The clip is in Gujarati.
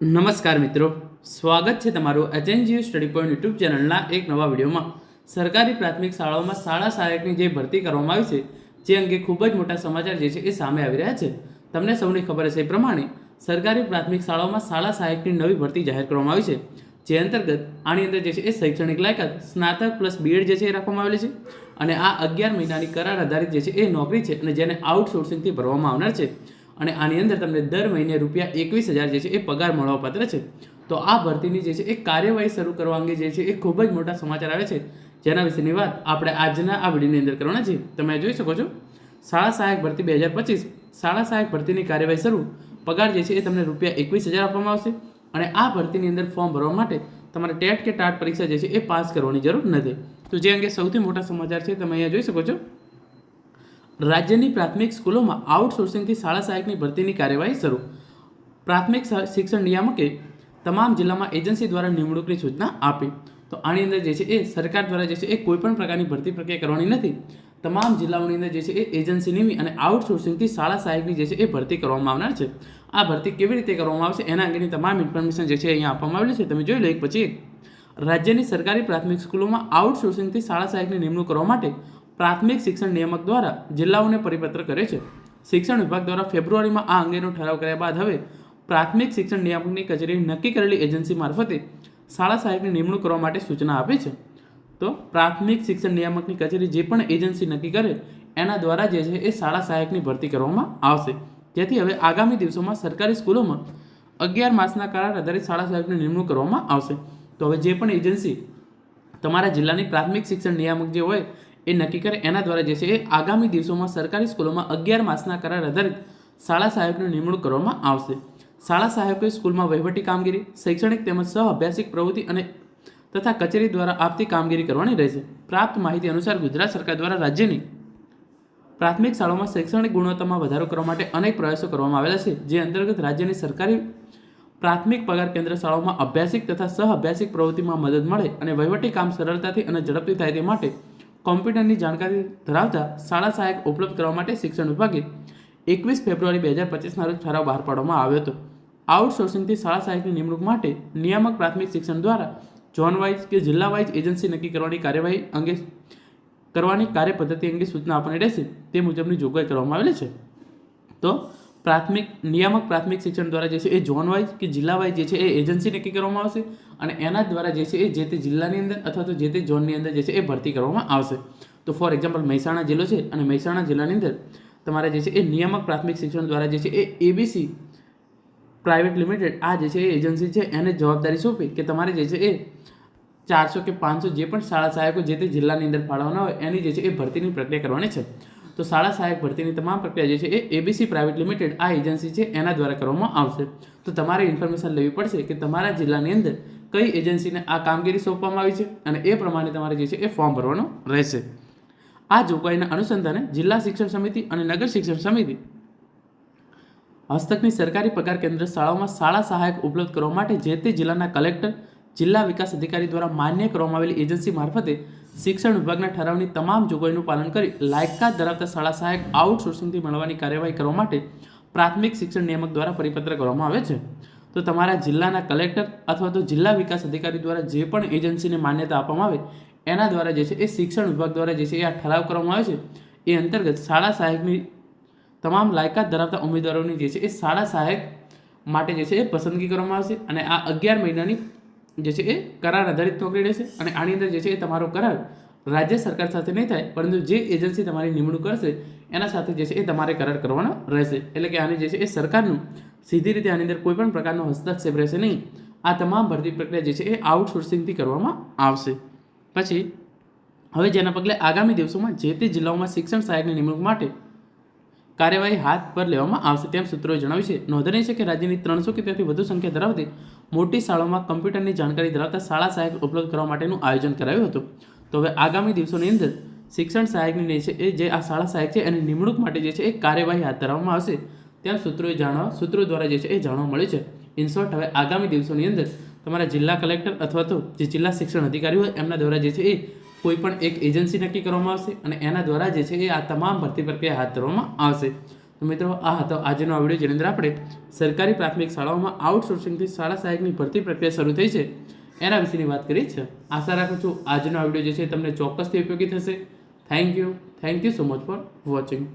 નમસ્કાર મિત્રો, સ્વાગત છે તમારું એચએનજીયુ સ્ટડી પોઈન્ટ યુટ્યુબ ચેનલના એક નવા વિડીયોમાં. સરકારી પ્રાથમિક શાળાઓમાં શાળા સહાયકની જે ભરતી કરવામાં આવી છે જે અંગે ખૂબ જ મોટા સમાચાર જે છે એ સામે આવી રહ્યા છે. તમને સૌની ખબર છે એ પ્રમાણે સરકારી પ્રાથમિક શાળાઓમાં શાળા સહાયકની નવી ભરતી જાહેર કરવામાં આવી છે, જે અંતર્ગત આની અંદર જે છે એ શૈક્ષણિક લાયકાત સ્નાતક પ્લસ બીએડ જે છે એ રાખવામાં આવેલી છે અને આ 11 મહિનાની કરાર આધારિત જે છે એ નોકરી છે અને જેને આઉટસોર્સિંગથી ભરવામાં આવનાર છે અને આની અંદર તમને દર મહિને ₹21,000 જે છે એ પગાર મળવાપાત્ર છે. તો આ ભરતીની જે છે એ કાર્યવાહી શરૂ કરવા અંગે જે છે એ ખૂબ જ મોટા સમાચાર આવે છે, જેના વિશેની વાત આપણે આજના આ વિડીયોની અંદર કરવાના છે. તમે જોઈ શકો છો, શાળા સહાયક ભરતી 2025 શાળા સહાયક ભરતીની કાર્યવાહી શરૂ. પગાર જે છે એ તમને ₹21,000 આપવામાં આવશે અને આ ભરતીની અંદર ફોર્મ ભરવા માટે તમારે ટેટ કે ટાટ પરીક્ષા જે છે એ પાસ કરવાની જરૂર નથી. તો જે અંગે સૌથી મોટા સમાચાર છે તમે અહીંયા જોઈ શકો છો. રાજ્યની પ્રાથમિક સ્કૂલોમાં આઉટસોર્સિંગથી શાળા સહાયકની ભરતીની કાર્યવાહી શરૂ. પ્રાથમિક શિક્ષણ નિયામકે તમામ જિલ્લામાં એજન્સી દ્વારા નિમણૂકની સૂચના આપી. તો આની અંદર જે છે એ સરકાર દ્વારા જે છે એ કોઈપણ પ્રકારની ભરતી પ્રક્રિયા કરવાની નથી. તમામ જિલ્લાઓની અંદર જે છે એ એજન્સી નિમી અને આઉટસોર્સિંગથી શાળા સહાયકની જે છે એ ભરતી કરવામાં આવનાર છે. આ ભરતી કેવી રીતે કરવામાં આવશે એના અંગેની તમામ ઇન્ફોર્મેશન જે છે અહીંયા આપવામાં આવેલી છે. તમે જોઈ લો એક પછી એક. રાજ્યની સરકારી પ્રાથમિક સ્કૂલોમાં આઉટસોર્સિંગથી શાળા સહાયકની નિમણૂક કરવા માટે પ્રાથમિક શિક્ષણ નિયામક દ્વારા જિલ્લાઓને પરિપત્ર કરે છે. શિક્ષણ વિભાગ દ્વારા ફેબ્રુઆરીમાં આ અંગેનો ઠરાવ કર્યા બાદ હવે પ્રાથમિક શિક્ષણ નિયામકની કચેરી નક્કી કરેલી એજન્સી મારફતે શાળા સહાયકની નિમણૂક કરવા માટે સૂચના આપે છે. તો પ્રાથમિક શિક્ષણ નિયામકની કચેરી જે પણ એજન્સી નક્કી કરે એના દ્વારા જે છે એ શાળા સહાયકની ભરતી કરવામાં આવશે. જેથી હવે આગામી દિવસોમાં સરકારી સ્કૂલોમાં 11 માસના કરાર આધારિત શાળા સહાયકની નિમણૂક કરવામાં આવશે. તો હવે જે પણ એજન્સી તમારા જિલ્લાની પ્રાથમિક શિક્ષણ નિયામક જે હોય એ નક્કી કરે એના દ્વારા જે છે એ આગામી દિવસોમાં સરકારી સ્કૂલોમાં 11 માસના કરાર આધારિત શાળા સહાયકની નિમણૂક કરવામાં આવશે. શાળા સહાયકોએ સ્કૂલમાં વહીવટી કામગીરી, શૈક્ષણિક તેમજ સહ અભ્યાસિક પ્રવૃત્તિ અને તથા કચેરી દ્વારા આપતી કામગીરી કરવાની રહેશે. પ્રાપ્ત માહિતી અનુસાર ગુજરાત સરકાર દ્વારા રાજ્યની પ્રાથમિક શાળાઓમાં શૈક્ષણિક ગુણવત્તામાં વધારો કરવા માટે અનેક પ્રયાસો કરવામાં આવેલા છે, જે અંતર્ગત રાજ્યની સરકારી પ્રાથમિક પગાર કેન્દ્ર શાળાઓમાં અભ્યાસિક તથા સહ અભ્યાસિક પ્રવૃત્તિમાં મદદ મળે અને વહીવટી કામ સરળતાથી અને ઝડપથી થાય તે માટે કોમ્પ્યુટરની જાણકારી ધરાવતા શાળા સહાયક ઉપલબ્ધ કરવા માટે શિક્ષણ વિભાગે 21 ફેબ્રુઆરી 2025ના રોજ ઠરાવ બહાર પાડવામાં આવ્યો હતો. આઉટસોર્સિંગથી શાળા સહાયકની નિમણૂક માટે નિયામક પ્રાથમિક શિક્ષણ દ્વારા ઝોન વાઇઝ કે જિલ્લા વાઇઝ એજન્સી નક્કી કરવાની કાર્યવાહી અંગે કરવાની કાર્યપદ્ધતિ અંગે સૂચના આપવાની રહેશે, તે મુજબની જોગવાઈ કરવામાં આવેલી છે. તો નિયામક પ્રાથમિક શિક્ષણ દ્વારા જે છે એ ઝોન વાઇઝ કે જિલ્લા વાઇઝ જે છે એ એજન્સી નક્કી કરવામાં આવશે અને એના દ્વારા જે છે એ જે તે જિલ્લાની અંદર અથવા તો જે તે ઝોનની અંદર જે છે એ ભરતી કરવામાં આવશે. તો ફોર એક્ઝામ્પલ મહેસાણા જિલ્લો છે અને મહેસાણા જિલ્લાની અંદર તમારે જે છે એ નિયામક પ્રાથમિક શિક્ષણ દ્વારા જે છે એ એબીસી પ્રાઇવેટ લિમિટેડ આ જે છે એ એજન્સી છે એને જવાબદારી સોંપી કે તમારે જે છે એ 400 કે 500 જે પણ શાળા સહાયકો જે તે જિલ્લાની અંદર ફાળવવાના હોય એની જે છે એ ભરતીની પ્રક્રિયા કરવાની છે. તો શાળા સહાયક ભરતીની તમામ પ્રક્રિયા જે છે એ એબીસી પ્રાઇવેટ લિમિટેડ આ એજન્સી છે એના દ્વારા કરવામાં આવશે. તો તમારે ઇન્ફોર્મેશન લેવી પડશે કે તમારા જિલ્લાની અંદર કઈ એજન્સીને આ કામગીરી સોંપવામાં આવી છે અને એ પ્રમાણે તમારે જે છે એ ફોર્મ ભરવાનું રહેશે. આ જોગવાઈના અનુસંધાને જિલ્લા શિક્ષણ સમિતિ અને નગર શિક્ષણ સમિતિ હસ્તકની સરકારી પગાર કેન્દ્ર શાળાઓમાં શાળા સહાયક ઉપલબ્ધ કરવા માટે જે તે જિલ્લાના કલેક્ટર, જિલ્લા વિકાસ અધિકારી દ્વારા માન્ય કરવામાં આવેલી એજન્સી મારફતે શિક્ષણ વિભાગના ઠરાવની તમામ જોગવાઈનું પાલન કરી લાયકાત ધરાવતા શાળા સહાયક આઉટસોર્સિંગથી મળવાની કાર્યવાહી કરવા માટે પ્રાથમિક શિક્ષણ નિયામક દ્વારા પરિપત્ર કરવામાં આવે છે. તો તમારા જિલ્લાના કલેક્ટર અથવા તો જિલ્લા વિકાસ અધિકારી દ્વારા જે પણ એજન્સીને માન્યતા આપવામાં આવે એના દ્વારા જે છે એ શિક્ષણ વિભાગ દ્વારા જે છે એ આ ઠરાવ કરવામાં આવે છે. એ અંતર્ગત શાળા સહાયકની તમામ લાયકાત ધરાવતા ઉમેદવારોની જે છે એ શાળા સહાયક માટે જે છે એ પસંદગી કરવામાં આવશે અને આ 11 મહિનાની જે છે એ કરાર આધારિત નોકરી રહેશે અને આની અંદર જે છે એ તમારો કરાર રાજ્ય સરકાર સાથે નહીં થાય, પરંતુ જે એજન્સી તમારી નિમણૂક કરશે એના સાથે જે છે એ તમારે કરાર કરવાનો રહેશે. એટલે કે આની જે છે એ સરકારનું સીધી રીતે આની અંદર કોઈ પણ પ્રકારનો હસ્તક્ષેપ રહેશે નહીં. આ તમામ ભરતી પ્રક્રિયા જે છે એ આઉટસોર્સિંગથી કરવામાં આવશે. પછી હવે જેના પગલે આગામી દિવસોમાં જે તે જિલ્લાઓમાં શિક્ષણ સહાયકની નિમણૂક માટે કાર્યવાહી હાથ પર લેવામાં આવશે તેમ સૂત્રોએ જણાવ્યું છે. નોંધનીય છે કે રાજ્યની 300 કે તેથી વધુ સંખ્યા ધરાવતી મોટી શાળાઓમાં કમ્પ્યુટરની જાણકારી ધરાવતા શાળા સહાયક ઉપલબ્ધ કરવા માટેનું આયોજન કરાયું હતું. તો હવે આગામી દિવસોની અંદર શિક્ષણ સહાયકની છે એ જે આ શાળા સહાયક છે એની નિમણૂક માટે જે છે એ કાર્યવાહી હાથ ધરવામાં આવશે તેમ સૂત્રો દ્વારા જે છે એ જાણવા મળ્યું છે. ઇન શોર્ટ, હવે આગામી દિવસોની અંદર તમારા જિલ્લા કલેક્ટર અથવા તો જે જિલ્લા શિક્ષણ અધિકારી હોય એમના દ્વારા જે છે એ કોઈ પણ એક એજન્સી નક્કી કરવામાં આવશે અને એના દ્વારા જે છે એ આ તમામ ભરતી પ્રક્રિયા હાથ ધરવામાં આવશે. તો મિત્રો આ હતો આજનો આ વિડીયો, જેની અંદર આપણે સરકારી પ્રાથમિક શાળાઓમાં આઉટસોર્સિંગથી શાળા સહાયકની ભરતી પ્રક્રિયા શરૂ થઈ છે એના વિશેની વાત કરી છે. આશા રાખું છું આજનો આ વિડીયો જે છે તમને ચોક્કસથી ઉપયોગી થશે. Thank you so much for watching.